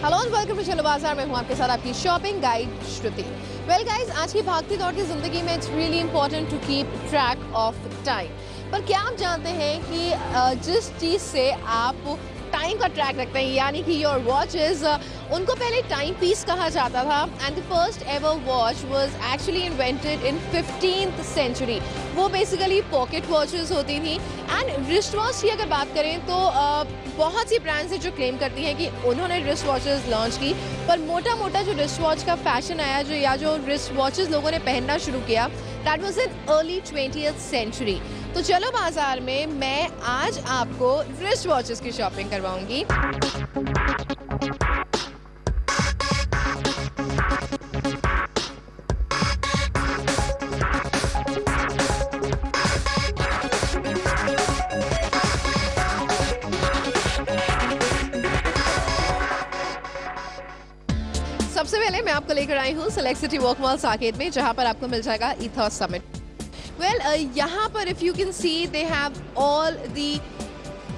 Hello and welcome to Chalo Bazaar में हूं आपके साथ आपकी shopping guide Shruti. Well guys, आज की भागती दौड़ती जिंदगी में it's really important to keep track of time. पर क्या आप जानते हैं कि जिस चीज़ से आप टाइम का ट्रैक रखते हैं, यानी कि योर वॉचेस, उनको पहले टाइम पीस कहा जाता था and the first ever watch was actually invented in 15th century. वो बेसिकली पॉकेट वॉचेस होती थी। एंड रिस्ट वॉच की अगर बात करें तो बहुत सी ब्रांड्स हैं जो क्लेम करती हैं कि उन्होंने रिस्ट वॉचेस लॉन्च की, पर मोटा मोटा जो रिस्ट वॉच का फैशन आया जो रिस्ट वॉचेस लोगों ने पहनना शुरू किया, that was in early 20th century. तो चलो बाजार में मैं आज आपको रिस्ट वॉचेस की शॉपिंग करवाऊंगी। सबसे पहले मैं आपको लेकर आई हूँ select city walk mall Saket में, जहाँ पर आपको मिल जाएगा ईथॉस समिट। वेल, यहाँ पर if you can C they have all the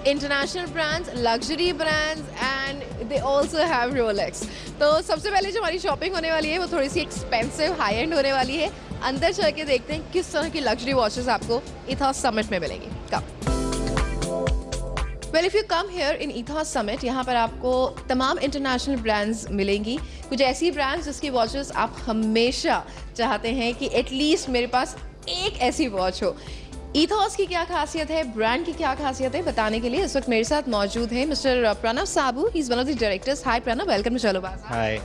international brands, luxury brands and they also have Rolex. तो सबसे पहले जो हमारी शॉपिंग होने वाली है वो थोड़ी सी एक्सपेंसिव हाई एंड होने वाली है। अंदर चल के देखते हैं किस तरह की लग्जरी वॉचेस आपको ईथॉस समिट में मिलेंगी। कब well, if you come here in ईथॉस summit, यहाँ पर आपको तमाम इंटरनेशनल ब्रांड्स मिलेंगी। कुछ ऐसी ब्रांड्स जिसकी वॉचेस आप हमेशा चाहते हैं कि एटलीस्ट मेरे पास एक ऐसी वॉच हो। ईथॉस की क्या खासियत है, ब्रांड की क्या खासियत है, बताने के लिए इस वक्त मेरे साथ मौजूद है mister Pranav Sabu. He is one of the directors. Hi Pranav, welcome to Chalo Bazaar. Hi.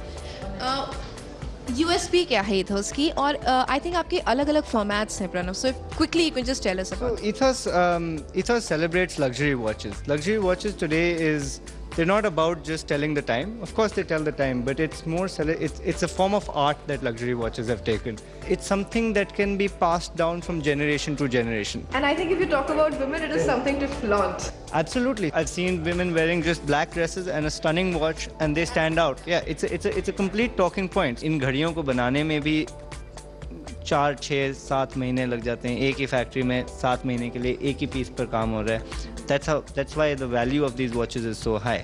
USP क्या है ईथॉस की, और आई थिंक आपके अलग अलग फॉर्मेट्स हैं Pranav, so quickly you can just tell us about. Ethos celebrates luxury watches. Luxury watches today they're not about just telling the time. Of course they tell the time, but it's more it's a form of art that luxury watches have taken. It's something that can be passed down from generation to generation. And I think if you talk about women, it is something to flaunt. Absolutely. I've seen women wearing just black dresses and a stunning watch and they stand out. Yeah, it's a complete talking point. इन घड़ियों को बनाने में भी 4, 6, 7 महीने लग जाते हैं। एक ही फैक्ट्री में 7 महीने के लिए एक ही पीस पर काम हो रहा है। That's why the value of these watches is so high.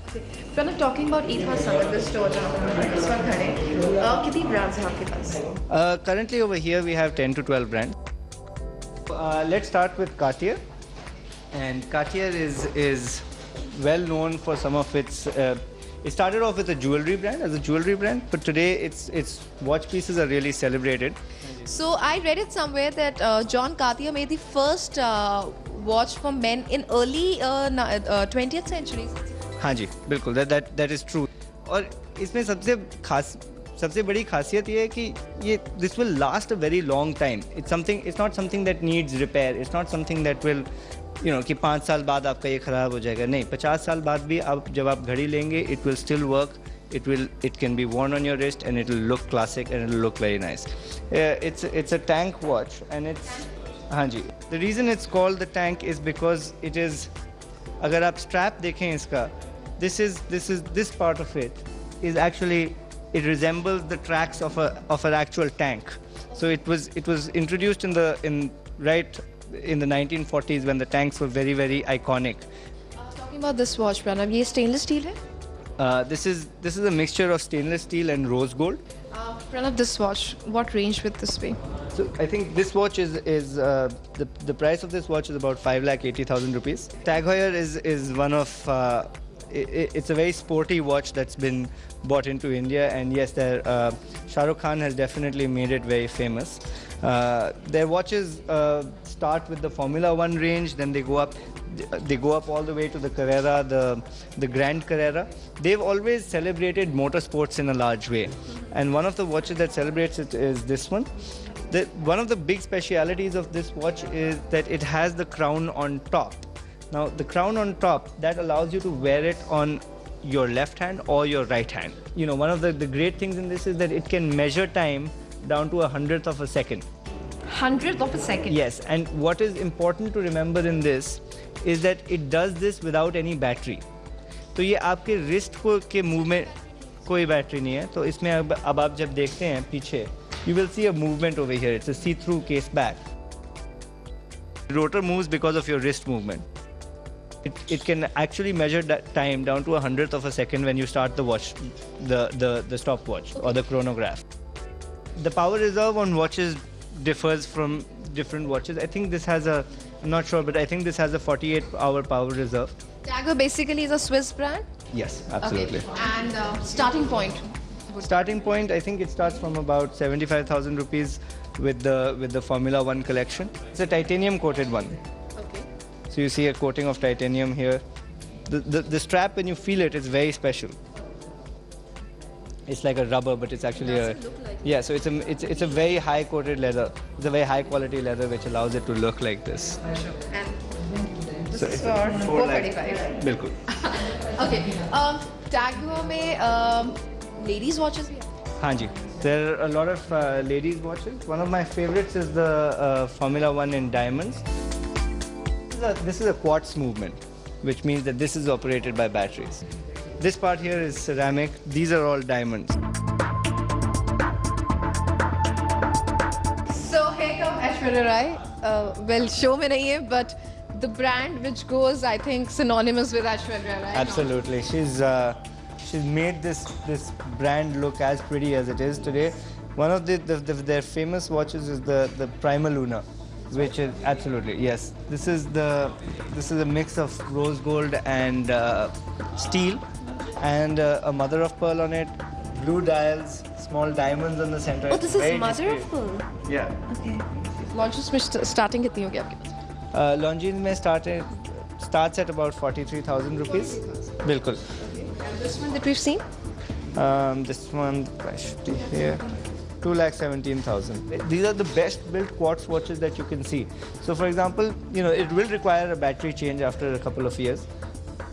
When I'm talking about Ethos Summit, this store जहाँ पर हम इस वक्त खड़े हैं, कितनी brands हैं आपके पास? Currently over here we have 10 to 12 brands. Let's start with Cartier. And Cartier is well known for some of its it started off with a jewelry brand, but today its watch pieces are really celebrated. So I read it somewhere that John Cartier made the first watch for men in early 20th century. हाँ जी, बिल्कुल, that is true. और इसमें सबसे बड़ी खासियत ये है कि ये this will last a very long time. It's not something that needs repair. It's not something that will कि 5 साल बाद आपका ये ख़राब हो जाएगा। नहीं, 50 साल बाद भी जब आप घड़ी लेंगे, it will still work. It can be worn on your wrist and it will look classic and it will look very nice. It's a tank watch and हाँ जी, the reason it's called the tank is because it is, अगर आप strap देखें इसका, this part of it is actually, it resembles the tracks of an actual tank. So it was introduced in the 1940s when the tanks were very, very iconic. Talking about this watch, Pranav, ये stainless steel है? This is a mixture of stainless steel and rose gold. Pranav, this watch, what range would this be? So I think this watch is the price of this watch is about 5,80,000 rupees. Tag Heuer is one of it's a very sporty watch that's been bought into India, and yes, Shah Rukh Khan has definitely made it very famous. Their watches start with the Formula 1 range, then they go up all the way to the Carrera, the Grand Carrera. They've always celebrated motorsports in a large way, and one of the watches that celebrates it is this one. One of the big specialities of this watch is that it has the crown on top. Now, the crown on top, that allows you to wear it on your left hand or your right hand. One of the great things in this is that it can measure time down to 1/100th of a second. 100th of a second? Yes, and what is important to remember in this is that it does this without any battery. तो ये आपके wrist के move में कोई battery नहीं है, तो इसमें अब आप जब देखते हैं पीछे, you will see a movement over here. It's a see-through case back. The rotor moves because of your wrist movement. it can actually measure that time down to 100th of a second when you start the watch, the stopwatch or the chronograph. The power reserve on watches differs from different watches. I think this has a, I'm not sure, but I think this has a 48-hour power reserve. Tag Heuer basically is a Swiss brand. Yes, absolutely. Okay. And starting point. Starting point, I think it starts from about 75,000 rupees with the Formula One collection. It's a titanium coated one. Okay. So you see a coating of titanium here. The strap, when you feel it, it's very special. It's like a rubber, but it's actually a, yeah. So it's a very high coated leather. It's a very high quality leather which allows it to look like this. And this So is it's for 445. बिल्कुल. Okay. Tag Heuer में ladies watches भी हैं? हाँ जी. There are a lot of ladies watches. One of my favorites is the Formula One in diamonds. This is a quartz movement, which means that this is operated by batteries. This part here is ceramic. These are all diamonds. So here come Aishwarya Rai. Well, show में नहीं है, but the brand which goes, I think, synonymous with Aishwarya Rai. Absolutely. She's made this brand look as pretty as it is today. One of their famous watches is the Prima Luna, which is absolutely, yes. This is a mix of rose gold and steel, and a mother of pearl on it, blue dials, small diamonds on the center. Oh, this is Very mother of discreet. pearl. Yeah. Okay. Launches में starting कितनी होगी आपके पास? Longines में starts at about 43,000 rupees. बिल्कुल. And this one that we've seen? This one, I should be here. 2,17,000. These are the best built quartz watches that you can see. So for example, it will require a battery change after a couple of years,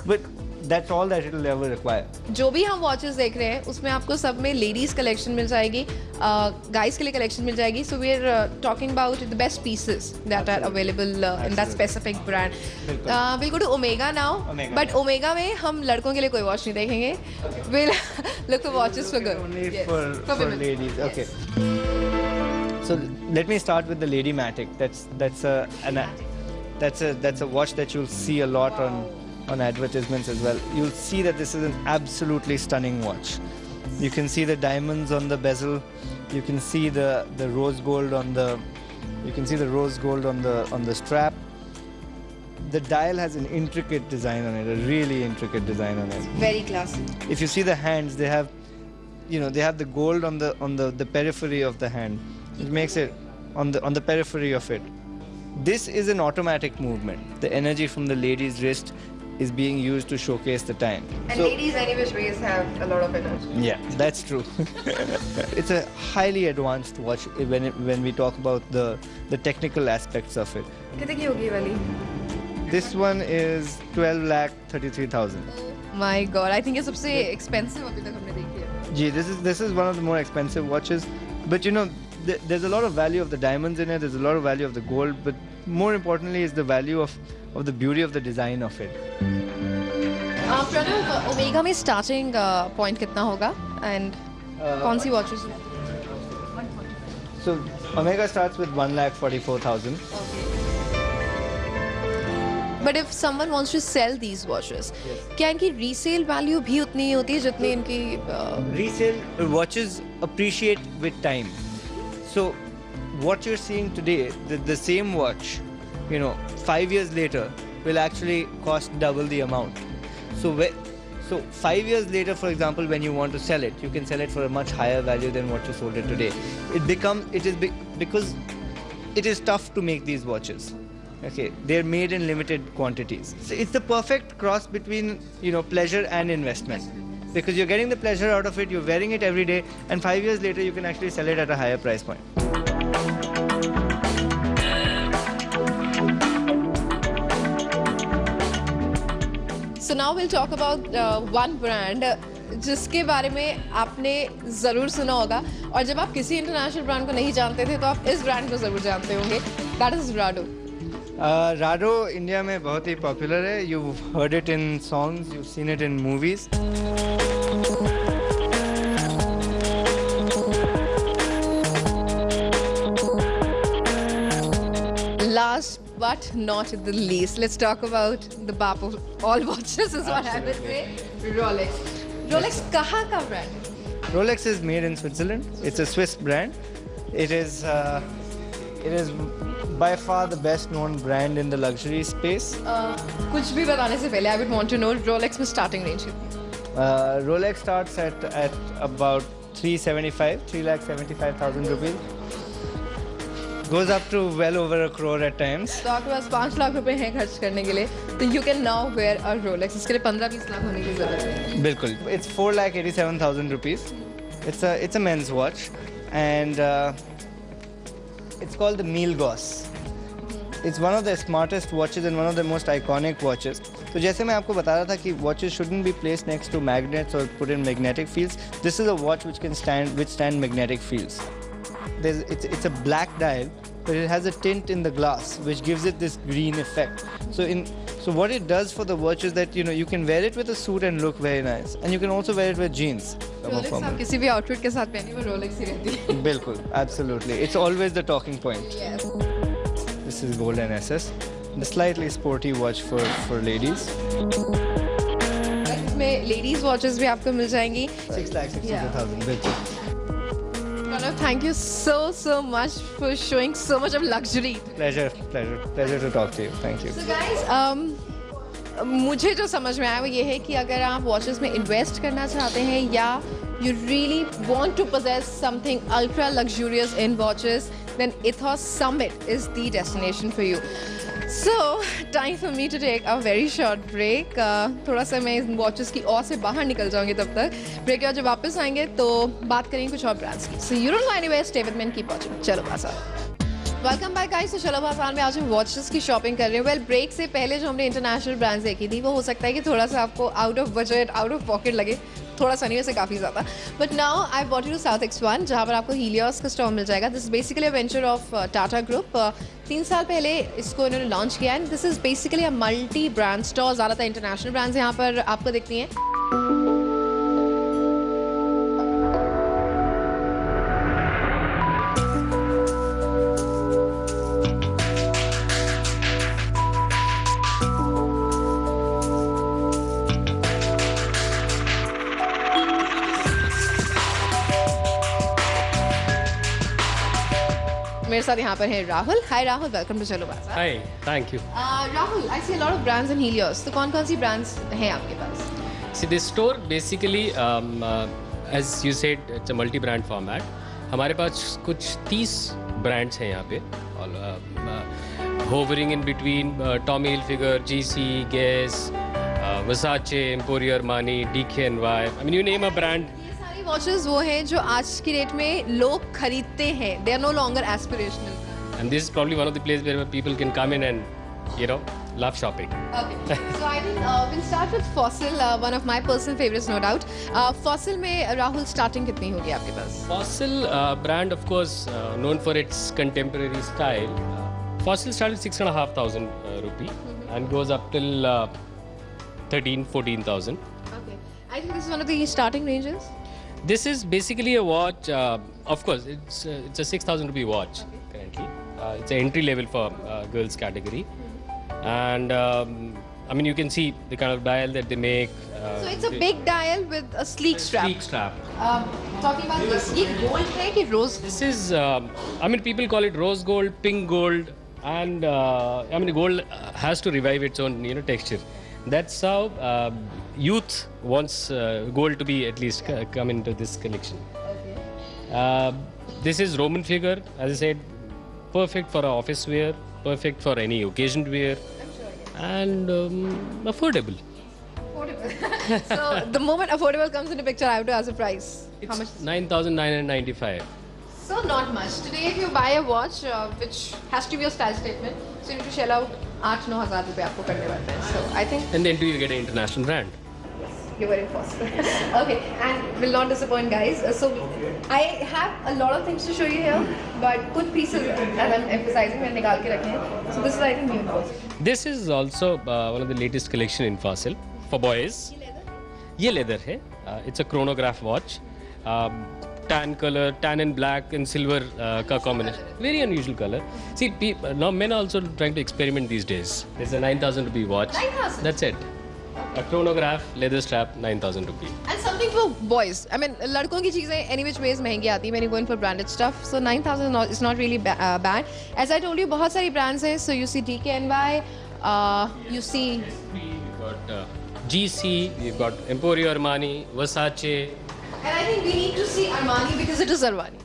but that's all that it will ever require. जो भी हम watches देख रहे हैं उसमें आपको सब में ladies collection मिल जाएगी, guys के लिए collection मिल जाएगी. So we're talking about the best pieces that are available in that specific brand. We'll go to Omega now. But Omega में हम लड़कों के लिए कोई watch नहीं देखेंगे. We'll look for watches for girls. Only Yes. for ladies. Yes. Okay. So let me start with the Lady Matic. That's a watch that you'll see a lot on advertisements as well. You'll see that this is an absolutely stunning watch. You can see the diamonds on the bezel. You can see the rose gold on the strap. The dial has an intricate design on it, a really intricate design on it. Very classy. If you see the hands, they have the gold on the periphery of the hand. It makes it on the periphery of it. This is an automatic movement. The energy from the lady's wrist is being used to showcase the time. And ladies anyways ways have a lot of energy. Yeah, that's true. It's a highly advanced watch when we talk about the technical aspects of it. कितने की होगी ये वाली? This one is 12,33,000. My God, I think ये सबसे expensive अभी तक हमने देखी है. Gee, this is one of the more expensive watches, but there's a lot of value of the diamonds in it. There's a lot of value of the gold, but more importantly is the value of the beauty of the design of it. Pranav, Omega में starting point कितना होगा and कौन सी watches हैं? So Omega starts with 1,44,000. But if someone wants to sell these watches, क्या इनकी resale value भी उतनी ही होती है जितनी इनकी Resale watches appreciate with time. So what you're seeing today, the same watch, 5 years later will actually cost double the amount. So 5 years later, for example, when you want to sell it, you can sell it for a much higher value than what you sold it today. Because it is tough to make these watches. Okay, they're made in limited quantities. So it's the perfect cross between pleasure and investment, because you're getting the pleasure out of it, you're wearing it every day, and 5 years later you can actually sell it at a higher price point. So now we'll talk about one brand जिसके बारे में आपने ज़रूर सुना होगा, और जब आप किसी इंटरनेशनल ब्रांड को नहीं जानते थे तो आप इस ब्रांड को ज़रूर जानते होंगे. That is Rado. Rado India में बहुत ही पॉपुलर है. You've heard it in songs, you've seen it in movies. Last but not the least, let's talk about the bap of all watches is what I would say, Rolex. Rolex kahan ka brand hai? Rolex is made in Switzerland. It's a Swiss brand. It is by far the best known brand in the luxury space. कुछ भी बताने से पहले I would want to know Rolex में starting range कितनी है? Rolex starts at about 375,000 rupees. Goes up to well over a crore at times. तो आपके पास 5 लाख रुपए हैं खर्च करने के लिए, तो you can now wear a Rolex. इसके लिए 15-20 लाख होने की जरूरत है. बिल्कुल. It's 4,87,000 rupees. It's a men's watch, and it's called the Milgauss. It's one of the smartest watches and one of the most iconic watches. तो जैसे मैं आपको बता रहा था कि watches shouldn't be placed next to magnets or put in magnetic fields. This is a watch which can withstand magnetic fields. It's a black dial, but it has a tint in the glass which gives it this green effect. So what it does for the watch is that you can wear it with a suit and look very nice, and you can also wear it with jeans. Rolex आप किसी भी outfit के साथ पहनिए वो Rolex ही रहती है. बिल्कुल, absolutely. It's always the talking point. Yes. This is golden SS, the slightly sporty watch for ladies. इसमें ladies watches भी आपको मिल जाएंगी. 6,62,000. बिल्कुल. Pranav, thank you so much for showing so much of luxury. Pleasure to talk to you. Thank you. So guys, मुझे जो समझ में आया वो ये है कि अगर आप watches में invest करना चाहते हैं या you really want to possess something ultra luxurious in watches, then Ethos Summit is the destination for you. So, time for me to take a very short break. थोड़ा सा मैं इन watches की और से बाहर निकल जाऊंगी तब तक. Break के बाद जब वापस आएंगे तो बात करेंगे कुछ और brands की. So you don't go anywhere, stay with me and keep watching. चलो बाजार. Welcome back guys. तो चलो बाजार में आज हम वॉचेस की शॉपिंग कर रहे हैं. वेल ब्रेक से पहले जो हमने इंटरनेशनल ब्रांड्स देखी थी वो हो सकता है कि थोड़ा सा आपको out of budget out of pocket लगे, थोड़ा सा नहीं वैसे काफ़ी ज़्यादा. But now I bought you to south X1 जहाँ पर आपको हीलियोस का स्टॉल मिल जाएगा. This is basically a venture of Tata group. 3 साल पहले इसको इन्होंने लॉन्च किया and this is basically a multi brand store. ज़्यादातर इंटरनेशनल ब्रांड्स यहाँ पर आपको दिखती हैं. मेरे साथ यहाँ पर है Rahul. Hi Rahul, welcome to Chalo Bazaar. Hi, thank you. Rahul, I see a lot of brands in Helios. तो कौन-कौन सी ब्रांड्स हैं आपके पास? See this store basically as you said it's a multi brand format. हमारे पास कुछ 30 ब्रांड्स हैं यहाँ पे और hovering in between Tommy Hilfiger, GC, Guess, Versace, Emporio Armani, DKNY. I mean you name a brand. Watches वो हैं जो आज की डेट में लोग खरीदते हैं. They are no longer aspirational. And this is probably one of the places where people can come in and love shopping. Okay. So I think we'll start with Fossil, one of my personal favorites, no doubt. Fossil में Rahul starting कितनी होगी आपके पास? Fossil brand of course known for its contemporary style. Fossil started 6,500 rupee and goes up till 13,000-14,000. Okay. I think this is one of the starting ranges. This is basically a watch. Of course, it's a 6,000 rupee watch currently. It's an entry level for girls category, and I mean you can see the kind of dial that they make. So it's a big dial with a sleek strap. Sleek strap. Talking about this, ये gold है कि rose? This is, I mean people call it rose gold, pink gold, and I mean gold has to revive its own texture. That's how youth wants gold to be at least come into this collection. Okay. This is Roman figure, as I said, perfect for office wear, perfect for any occasion wear, I'm sure, yes. and affordable. Affordable. So the moment affordable comes into picture, I have to ask a price. How much? 9,995. So not much. Today, if you buy a watch which has to be a style statement, so you need to shell out 8-9 हज़ार रुपए आपको करने पड़ते हैं. So I think. And then do you get an international brand? You were impossible. Okay, and will not disappoint, guys. So I have a lot of things to show you here, but कुछ pieces that I'm emphasizing मैंने निकाल के रखे हैं. So this is I think new. This is also one of the latest collection in Fossil for boys. ये leather है. It's a chronograph watch. tan color, tan and black and silver ka combination. Very unusual color. See, now men are also trying to experiment these days. There's a 9,000 rupee watch. 9,000? That's it. A chronograph, leather strap, 9,000 rupee. And something for boys. I mean, लड़कों की चीजें any which ways महंगी आती हैं when you go in for branded stuff. So 9,000 is not really bad. As I told you, बहुत सारी brands हैं. So you see DKNY, you see. We've got GC, we've got Emporio Armani, Versace. And I think we need to see Armani because it is Armani.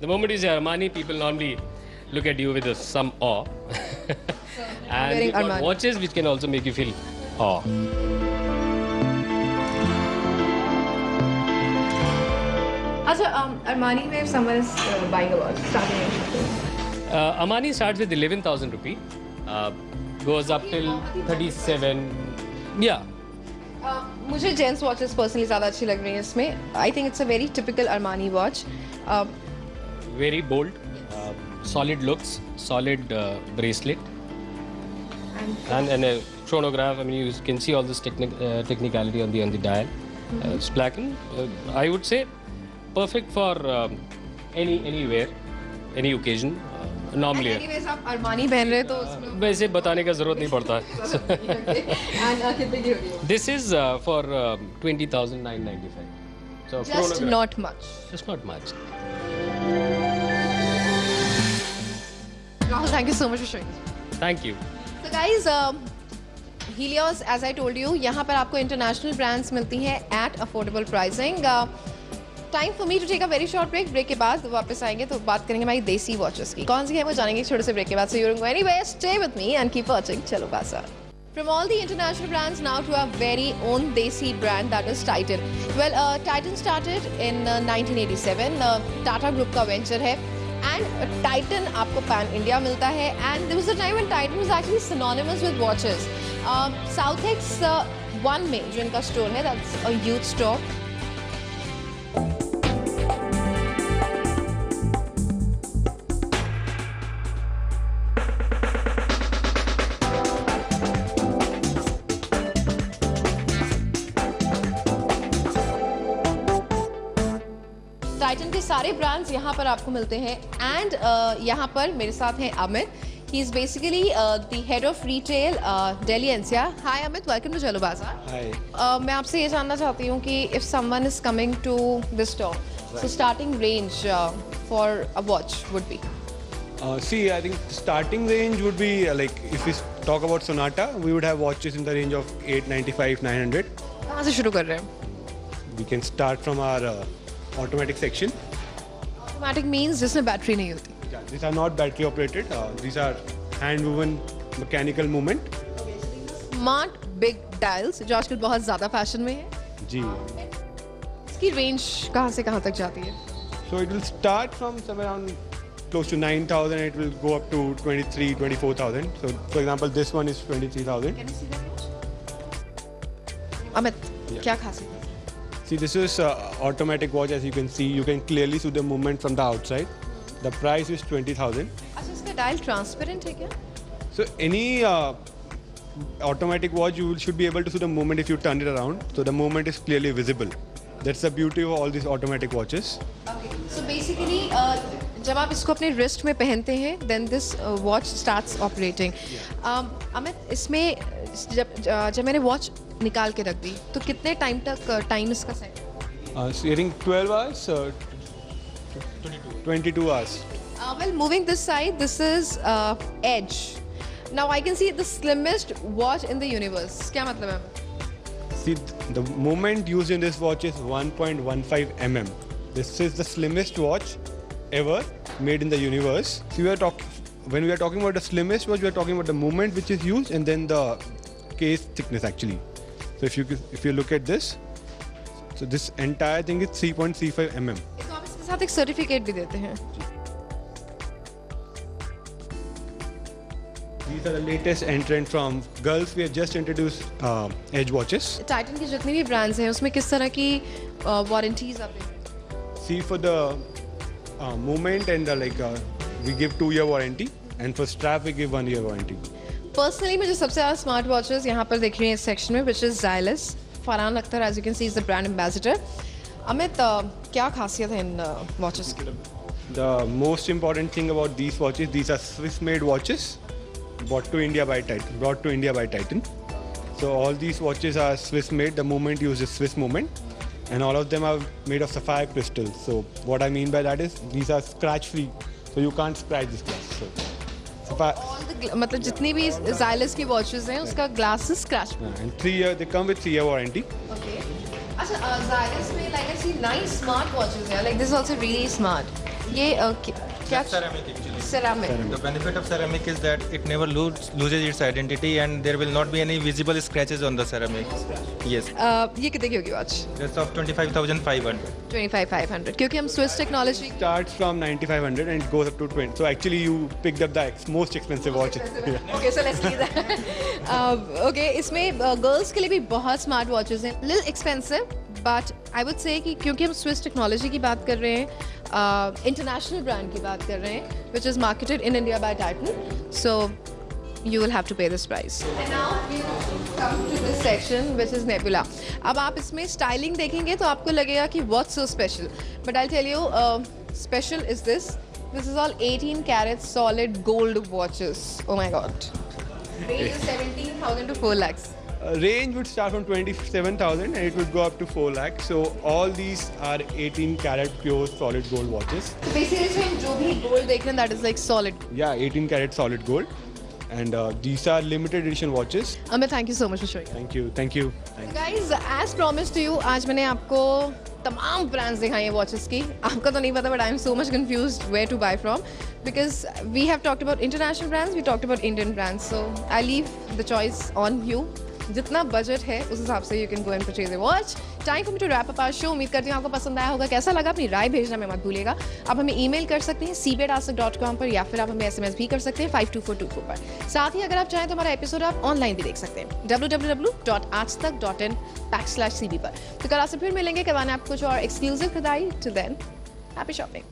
The moment you say Armani, people normally look at you with some awe. And wearing we've got Armani. watches which can also make you feel awe. अच्छा, Armani में if someone is buying a watch, starting Armani starts with 11,000 rupee, goes up till 37. Yeah. मुझे gents watches personally ज़्यादा अच्छी लग रही हैं इसमें. I think it's a very typical Armani watch. Very bold, solid looks, solid bracelet, and a chronograph. I mean, you can see all this technicality on the dial. It's black and I would say perfect for anywhere, any occasion. Normally. Anyways आप Armani पहन रहे हैं तो उसमें वैसे बताने का जरूरत नहीं पड़ता है. एंड कितने की होगी? This is for 20,995. So Just chronograph. not much. Just not much. Rahul, thank you so much for showing us. Thank you. So guys, Helios, as I told you, यहाँ पर आपको इंटरनेशनल ब्रांड्स मिलती हैं at affordable pricing. Time for me to take a very short break. Break के बाद वापस आएंगे तो बात करेंगे हमारी देसी वॉचेस की. कौन सी है वो जानेंगे छोटे से ब्रेक के बाद. So you go anyway, stay with me and keep watching चलो बाजार. From all the international brands now to our very own desi brand, that is Titan. Well, Titan started in 1987. Tata Group का venture है. And Titan आपको pan India मिलता है. And there was a time when Titan was actually synonymous with watches. Southex 1 में जो इनका store है, that's a youth store. Titan के सारे ब्रांड्स यहाँ पर आपको मिलते हैं. एंड यहाँ पर मेरे साथ हैं Amit. He is basically the head of retail Delhi NCR. Hi Amit, welcome to Chalo Bazaar. Hi. मैं आपसे ये जानना चाहती हूँ कि if someone is coming to this store, so starting range for a watch would be. See, I think the starting range would be like if we talk about Sonata, we would have watches in the range of 895, 900. कहाँ से शुरू कर रहे हैं? We can start from our automatic section. Automatic means जिसमें battery नहीं होती. Yeah, these are not battery operated. These are hand woven mechanical movement. Smart big dials जो आजकल बहुत ज़्यादा फैशन में है. जी. इसकी रेंज कहाँ से कहाँ तक जाती है? So it will start from somewhere around close to 9,000. It will go up to 23, 24,000. So for example, this one is 23,000. Amit, क्या खासियत है? See, this is automatic watch. As you can see, you can clearly see the movement from the outside. The price is 20,000. अच्छा, इसका dial transparent है क्या? So any automatic watch, you should be able to see the movement if you turn it around. So the movement is clearly visible. That's the beauty of all these automatic watches. So basically, जब आप इसको अपने wrist में पहनते हैं, then this watch starts operating. Amit, इसमें जब मैंने वॉच निकाल के रख दी तो कितने टाइम तक टाइम इसका set? So I think 12 hours, 22 hours. Well, moving this side, this is Edge. Now I can see the slimmest watch in the universe. क्या मतलब है? See, the movement used in this watch is 1.15 mm. This is the slimmest watch ever made in the universe. So when we are talking about the slimmest watch, we are talking about the movement which is used and then the case thickness actually. So if you look at this, so this entire thing is 3.35 mm. इसको आप इसके साथ एक certificate भी देते हैं. These are the latest entrant from Gulf. We have just introduced Edge watches. Titan की जितनी भी ब्रांड्स हैं उसमें किस तरह की वारंटीज आप देते हैं? See, for the movement and we give 2-year warranty, and for strap we give 1-year warranty. Personally मुझे सबसे ज़्यादा स्मार्ट वॉचेस यहाँ पर दिख रही हैं इस सेक्शन में, which is Xylus. Farhan Akhtar, as you can see, is the brand ambassador. Amit, क्या खासियत है इन वॉचेस की? The most important thing about these watches, these are Swiss-made watches, brought to India by Titan. So all these watches are Swiss-made. The movement uses Swiss movement, and all of them are made of sapphire crystals. So what I mean by that is these are scratch-free, so you can't scratch this glass. So sapphire. मतलब जितनी भी Xylus की watches हैं उसका glass scratch. And 3 year, they come with 3 year warranty. Okay, अच्छा, Xylus में like I see nice smart watches हैं, like this is also really smart. ये क्या? Ceramic actually. Ceramic. The benefit of ceramic is that it never loses its identity and there will not be any visible scratches on the ceramic. Yes. ये कितने की होगी watch? That's of 25,500. 25,500, क्योंकि हम Swiss technology Starts from 9,500 and it goes up to 20. So actually you picked up the most expensive watch. Okay, so let's leave that. Okay, इसमें girls के लिए भी बहुत स्मार्ट वॉचेस हैं, little expensive, but I would say कि क्योंकि हम Swiss technology की बात कर रहे हैं, इंटरनेशनल ब्रांड की बात कर रहे हैं, which is marketed in India by Titan, so you will have to pay this price. And now we come to this section which is nebula. अब आप इसमें styling देखेंगे तो आपको लगेगा कि what's so special, but I'll tell you, special is this. This is all 18 karat solid gold watches. Oh my god. Range is 17,000 to 4 lakhs. Range would start from 27,000 and it would go up to 4 lakhs. So all these are 18 karat pure solid gold watches. So basically इसमें जो भी gold देख रहे हैं that is like solid. Yeah, 18 karat solid gold. And these are limited edition watches. Amit, thank you so much for showing. Thank you, thank you. Guys, as promised to you, आज मैंने आपको तमाम brands दिखाई हैं watches की. आपका तो नहीं पता, but I am so much confused where to buy from because we have talked about international brands, we talked about Indian brands. So I leave the choice on you. जितना budget है उस हिसाब से you can go and purchase a watch. Time for me to wrap up our show. उम्मीद करती हूँ आपको पसंद आया होगा. कैसा लगा अपनी राय भेजना में मत भूलिएगा. आप हमें ईमेल कर सकते हैं cbetask.com पर, या फिर आप हमें SMS भी कर सकते हैं 52424 पर. साथ ही अगर आप चाहें तो हमारा एपिसोड आप ऑनलाइन भी देख सकते हैं www.aajtak.in/cb पर. तो कल आपसे फिर मिलेंगे, करवाने आपको कुछ और एक्सक्लूसिव खुदाई. Till then, happy shopping.